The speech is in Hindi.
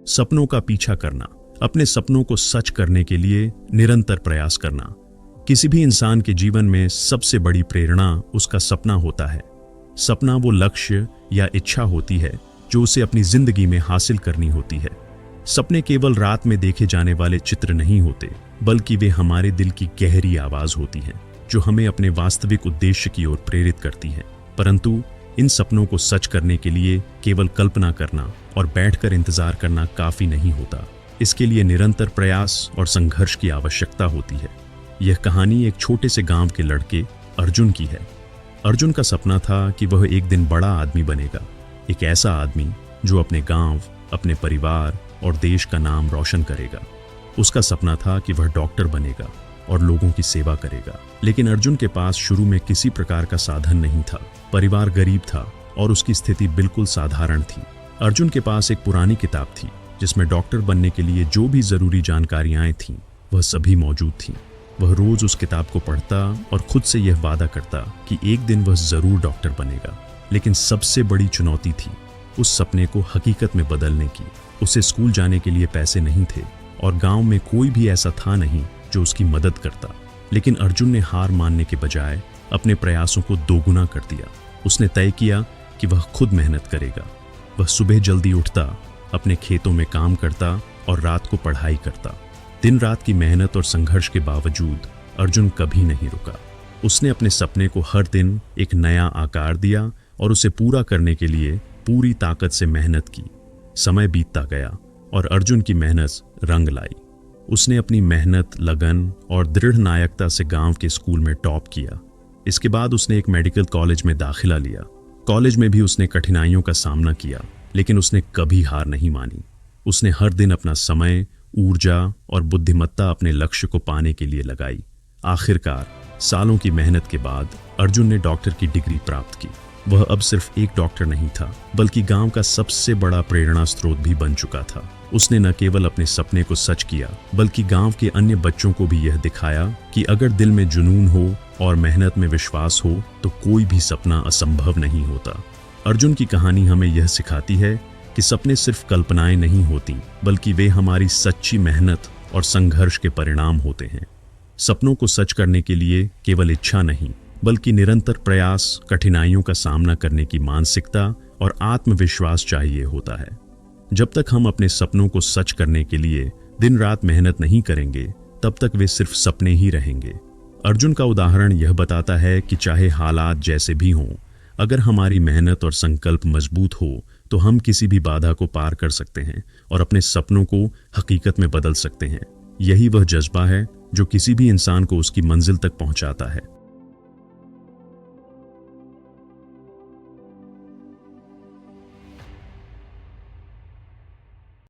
सपनों का पीछा करना, अपने सपनों को सच करने के लिए निरंतर प्रयास करना। किसी भी इंसान के जीवन में सबसे बड़ी प्रेरणा उसका सपना होता है। सपना वो लक्ष्य या इच्छा होती है जो उसे अपनी जिंदगी में हासिल करनी होती है। सपने केवल रात में देखे जाने वाले चित्र नहीं होते, बल्कि वे हमारे दिल की गहरी आवाज होती हैं जो हमें अपने वास्तविक उद्देश्य की ओर प्रेरित करती है। परंतु इन सपनों को सच करने के लिए केवल कल्पना करना और बैठकर इंतजार करना काफी नहीं होता। इसके लिए निरंतर प्रयास और संघर्ष की आवश्यकता होती है। यह कहानी एक छोटे से गांव के लड़के अर्जुन की है। अर्जुन का सपना था कि वह एक दिन बड़ा आदमी बनेगा, एक ऐसा आदमी जो अपने गांव, अपने परिवार और देश का नाम रोशन करेगा। उसका सपना था कि वह डॉक्टर बनेगा और लोगों की सेवा करेगा। लेकिन अर्जुन के पास शुरू में किसी प्रकार का साधन नहीं था। परिवार गरीब था और उसकी स्थिति बिल्कुल साधारण थी। अर्जुन के पास एक पुरानी किताब थी जिसमें डॉक्टर बनने के लिए जो भी जरूरी जानकारियां थीं वह सभी मौजूद थीं। वह रोज उस किताब को पढ़ता और खुद से यह वादा करता कि एक दिन वह जरूर डॉक्टर बनेगा। लेकिन सबसे बड़ी चुनौती थी उस सपने को हकीकत में बदलने की। उसे स्कूल जाने के लिए पैसे नहीं थे और गांव में कोई भी ऐसा था नहीं जो उसकी मदद करता। लेकिन अर्जुन ने हार मानने के बजाय अपने प्रयासों को दोगुना कर दिया। उसने तय किया कि वह खुद मेहनत करेगा। वह सुबह जल्दी उठता, अपने खेतों में काम करता और रात को पढ़ाई करता। दिन रात की मेहनत और संघर्ष के बावजूद अर्जुन कभी नहीं रुका। उसने अपने सपने को हर दिन एक नया आकार दिया और उसे पूरा करने के लिए पूरी ताकत से मेहनत की। समय बीतता गया और अर्जुन की मेहनत रंग लाई। उसने अपनी मेहनत, लगन और दृढ़ नायकता से गांव के स्कूल में टॉप किया। इसके बाद उसने एक मेडिकल कॉलेज में दाखिला लिया। कॉलेज में भी उसने कठिनाइयों का सामना किया, लेकिन उसने कभी हार नहीं मानी। उसने हर दिन अपना समय, ऊर्जा और बुद्धिमत्ता अपने लक्ष्य को पाने के लिए लगाई। आखिरकार सालों की मेहनत के बाद अर्जुन ने डॉक्टर की डिग्री प्राप्त की। वह अब सिर्फ एक डॉक्टर नहीं था, बल्कि गांव का सबसे बड़ा प्रेरणा स्रोत भी बन चुका था। उसने न केवल अपने सपने को सच किया, बल्कि गांव के अन्य बच्चों को भी यह दिखाया कि अगर दिल में जुनून हो और मेहनत में विश्वास हो तो कोई भी सपना असंभव नहीं होता। अर्जुन की कहानी हमें यह सिखाती है कि सपने सिर्फ कल्पनाएं नहीं होती, बल्कि वे हमारी सच्ची मेहनत और संघर्ष के परिणाम होते हैं। सपनों को सच करने के लिए केवल इच्छा नहीं, बल्कि निरंतर प्रयास, कठिनाइयों का सामना करने की मानसिकता और आत्मविश्वास चाहिए होता है। जब तक हम अपने सपनों को सच करने के लिए दिन रात मेहनत नहीं करेंगे, तब तक वे सिर्फ सपने ही रहेंगे। अर्जुन का उदाहरण यह बताता है कि चाहे हालात जैसे भी हों, अगर हमारी मेहनत और संकल्प मजबूत हो तो हम किसी भी बाधा को पार कर सकते हैं और अपने सपनों को हकीकत में बदल सकते हैं। यही वह जज्बा है जो किसी भी इंसान को उसकी मंजिल तक पहुंचाता है।